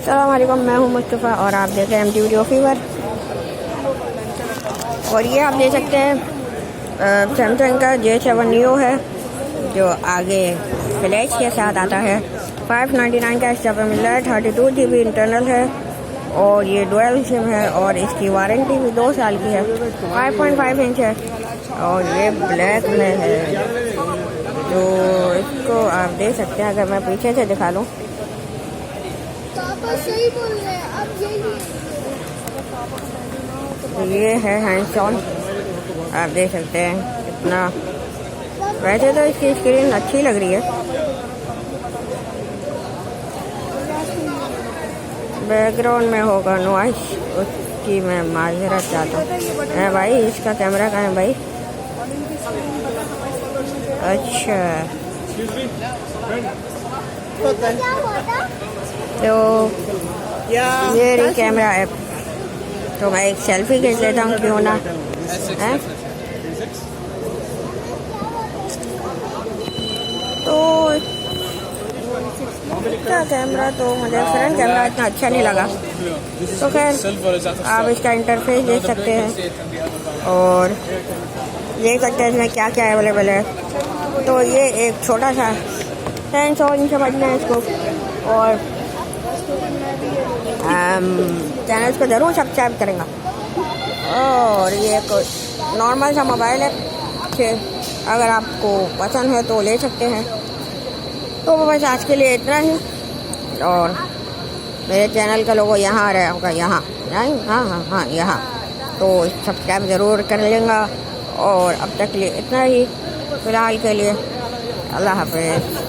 अस्सलाम वालेकुम, मैं हूं मुस्तफ़ा और आप देख रहे हैं वीडियो फीवर। और ये आप देख सकते हैं सैमसंग का J7 Neo है जो आगे फ्लैश के साथ आता है। 599 का इसका पे मिल रहा है। 32 GB इंटरनल है और ये डुअल सिम है और इसकी वारंटी भी 2 साल की है। 5.5 इंच है और ये ब्लैक में है। तो इसको आप देख सकते हैं, अगर मैं पीछे से दिखा दूँ सही बोल रहे हैं आप। ये है हैंड्सऑन, आप देख सकते हैं कितना। वैसे तो इसकी स्क्रीन अच्छी लग रही है। बैकग्राउंड में होगा नॉइस, उसकी मैं माजरत चाहता हूँ। है भाई, इसका कैमरा कहाँ है भाई? अच्छा, तो ये रही कैमरा ऐप। तो मैं एक सेल्फी खींच लेता हूँ, क्यों ना है। तो इसका कैमरा तो मुझे फ्रंट कैमरा इतना अच्छा नहीं लगा। तो खैर आप इसका इंटरफेस देख सकते हैं और देख सकते हैं इसमें क्या क्या अवेलेबल है। तो ये एक छोटा सा हैंड्सऑन समझना है इसको, और चैनल्स को ज़रूर सब्सक्राइब करेंगे। और ये एक नॉर्मल सा मोबाइल है, अगर आपको पसंद है तो ले सकते हैं। तो बस आज के लिए इतना ही। और मेरे चैनल का लोगो यहाँ आ रहा होगा, यहाँ हाँ यहाँ, तो सब्सक्राइब ज़रूर कर लेंगे। और अब तक लिए इतना ही फ़िलहाल के लिए। अल्लाह हाफ़िज़।